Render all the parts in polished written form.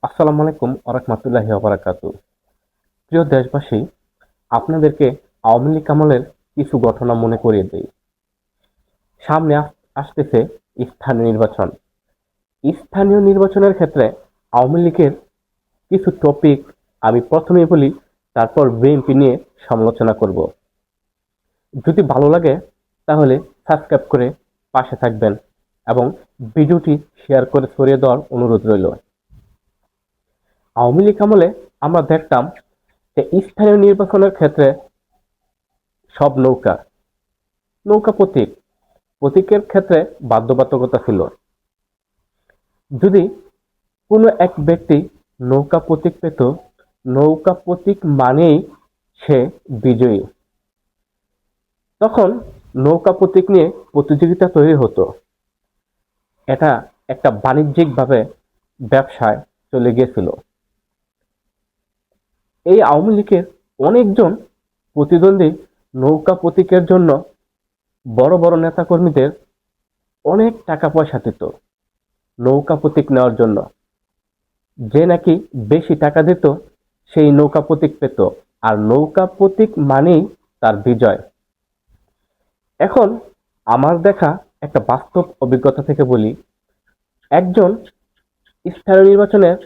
আসসালামু আলাইকুম ওয়া রাহমাতুল্লাহি ওয়া বারাকাতুহু। প্রিয় দেশবাসী, আপনাদেরকে আওয়ামী লীগ আমলের কিছু ঘটনা মনে করিয়ে দেই। সামনে আসতেছে স্থানীয় নির্বাচন। স্থানীয় নির্বাচনের ক্ষেত্রে আওয়ামী লীগের কিছু টপিক আমি প্রথমেই বলি, তারপর বিএনপি নিয়ে সমালোচনা করব। যদি ভালো লাগে তাহলে সাবস্ক্রাইব করে পাশে থাকবেন এবং ভিডিওটি শেয়ার করে ছড়িয়ে দেওয়ার অনুরোধ রইল। আওয়ামী লীগ আমলে আমরা দেখতাম যে স্থানীয় নির্বাচনের ক্ষেত্রে সব নৌকা নৌকা প্রতীকের ক্ষেত্রে বাধ্যবাধকতা ছিল। যদি কোনো এক ব্যক্তি নৌকা প্রতীক পেত, নৌকা প্রতীক মানেই সে বিজয়ী। তখন নৌকা প্রতীক নিয়ে প্রতিযোগিতা তৈরি হতো। এটা একটা বাণিজ্যিকভাবে ব্যবসায় চলে গিয়েছিল। এই আওয়ামী লীগের অনেকজন প্রতিদ্বন্দ্বী নৌকা প্রতীকের জন্য বড় বড় নেতাকর্মীদের অনেক টাকা পয়সা দিত নৌকা প্রতীক নেওয়ার জন্য। যে নাকি বেশি টাকা দিত সেই নৌকা প্রতীক পেত, আর নৌকা প্রতীক মানেই তার বিজয়। এখন আমার দেখা একটা বাস্তব অভিজ্ঞতা থেকে বলি, একজন স্থানীয় নির্বাচনের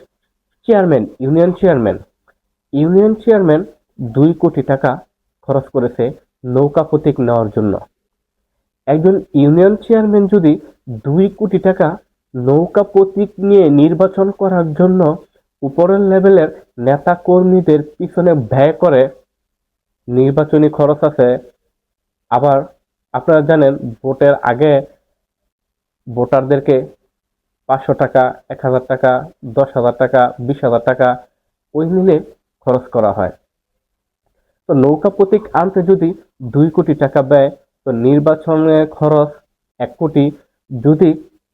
ইউনিয়ন চেয়ারম্যান 2 কোটি টাকা খরচ করেছে নৌকা প্রতীক নেওয়ার জন্য। একজন ইউনিয়ন চেয়ারম্যান যদি 2 কোটি টাকা নৌকা প্রতীক নিয়ে নির্বাচন করার জন্য উপরের লেভেলের নেতা কর্মীদের পিছনে ব্যয় করে, নির্বাচনী খরচ আছে। আবার আপনারা জানেন, ভোটের আগে ভোটারদেরকে 500 টাকা, 1000 টাকা, 10,000 টাকা, 20,000 টাকা ওই মিলে খরচ করা হয়। তো নৌকা প্রতীক আনতে যদি 2 কোটি টাকা ব্যয়, তো নির্বাচনের খরচ 1 কোটি। যদি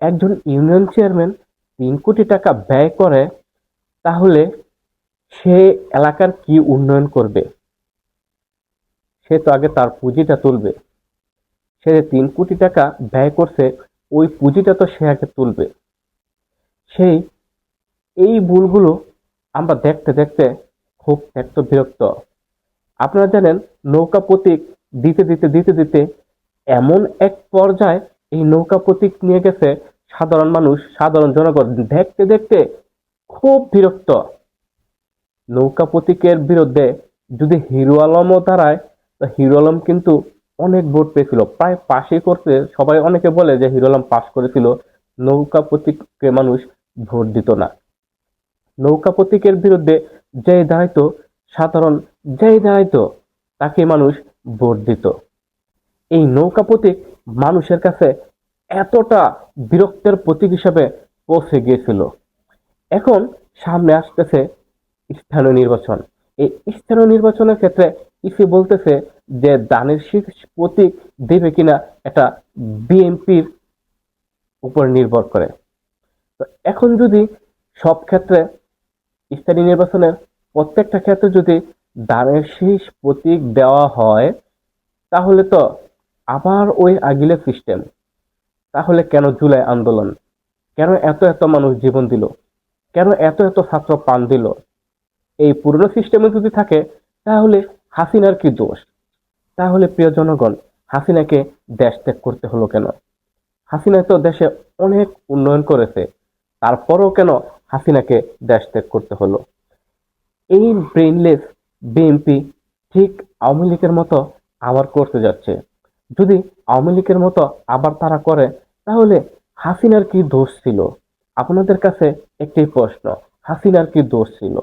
একজন ইউনিয়ন চেয়ারম্যান 3 কোটি টাকা ব্যয় করে, তাহলে সে এলাকার কি উন্নয়ন করবে? সে তো আগে তার পুঁজিটা তুলবে। সে 3 কোটি টাকা ব্যয় করছে, ওই পুঁজিটা তো সে আগে তুলবে। সেই এই ভুলগুলো আমরা দেখতে দেখতে খুব ত্যক্ত বিরক্ত। আপনারা জানেন, নৌকা প্রতীক দিতে এমন এক পর্যায়ে এই নৌকা প্রতীক নিয়ে গেছে সাধারণ মানুষ, সাধারণ জনগণ দেখতে দেখতে খুব বিরক্ত। নৌকা প্রতীকের বিরুদ্ধে যদি হিরো আলমও দাঁড়ায়, তো হিরো আলম কিন্তু অনেক ভোট পেয়েছিল, প্রায় পাশই করতে। সবাই অনেকে বলে যে হিরো আলম পাশ করেছিল, নৌকা প্রতীককে মানুষ ভোট দিত না। নৌকা প্রতীকের বিরুদ্ধে সাধারণ যেই দাঁড়াইতো তাকে মানুষ ভোট দিত। এই নৌকা প্রতীক মানুষের কাছে এতটা বিরক্তের প্রতীক হিসাবে পৌঁছে গিয়েছিল। এখন সামনে আসতেছে স্থানীয় নির্বাচন। এই স্থানীয় নির্বাচনের ক্ষেত্রে ইসি বলতেছে যে দানের শীষ প্রতীক দেবে কিনা এটা বিএনপির উপর নির্ভর করে। তো এখন যদি সব ক্ষেত্রে স্থানীয় নির্বাচনের প্রত্যেকটা ক্ষেত্রে যদি দানের শীষ প্রতীক দেওয়া হয়, তাহলে তো আবার ওই আগিলে সিস্টেম। তাহলে কেন জুলাই আন্দোলন? কেন এত এত মানুষ জীবন দিল? কেন এত এত ছাত্র প্রাণ দিল? এই পুরনো সিস্টেমে যদি থাকে, তাহলে হাসিনার কি দোষ? তাহলে প্রিয় জনগণ, হাসিনাকে দেশ ত্যাগ করতে হলো কেন? হাসিনা তো দেশে অনেক উন্নয়ন করেছে, তারপরও কেন হাসিনাকে দেশ ত্যাগ করতে হলো? এই ব্রেইনলেস বিএনপি ঠিক আওয়ামী লীগের মতো আবার করতে যাচ্ছে। যদি আওয়ামী লীগের মতো আবার তারা করে, তাহলে হাসিনার কি দোষ ছিল? আপনাদের কাছে একটি প্রশ্ন, হাসিনার কি দোষ ছিল?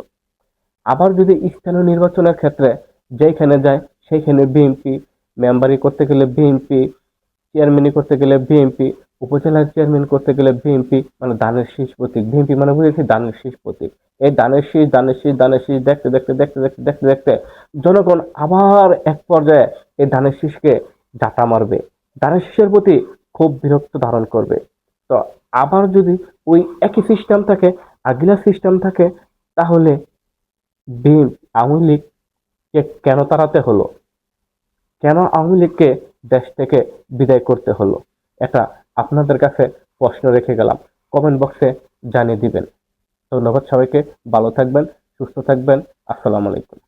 আবার যদি স্থানীয় নির্বাচনের ক্ষেত্রে যেখানে যায় সেইখানে বিএনপি, মেম্বারি করতে গেলে বিএনপি, চেয়ারম্যানই করতে গেলে বিএনপি, উপজেলার চেয়ারম্যান করতে গেলে বিএনপি, মানে দানের শীষ প্রতীক। বিএনপি মানে বুঝেছি দানের শীষ প্রতীক। এই দানের শীষ দেখতে জনগণ আবার এক পর্যায়ে এই ধানের শীষকে জাতা মারবে, ধানের শীষের প্রতি খুব বিরক্ত ধারণ করবে। তো আবার যদি ওই একই সিস্টেম থাকে, আগিলা সিস্টেম থাকে, তাহলে আওয়ামী লীগকে কেন তাড়াতে হলো? কেন আওয়ামী লীগকে দেশ থেকে বিদায় করতে হলো? এটা আপনাদের কাছে প্রশ্ন রেখে গেলাম, কমেন্ট বক্সে জানিয়ে দিবেন। ধন্যবাদ সবাইকে, ভালো থাকবেন, সুস্থ থাকবেন। আসসালামু আলাইকুম।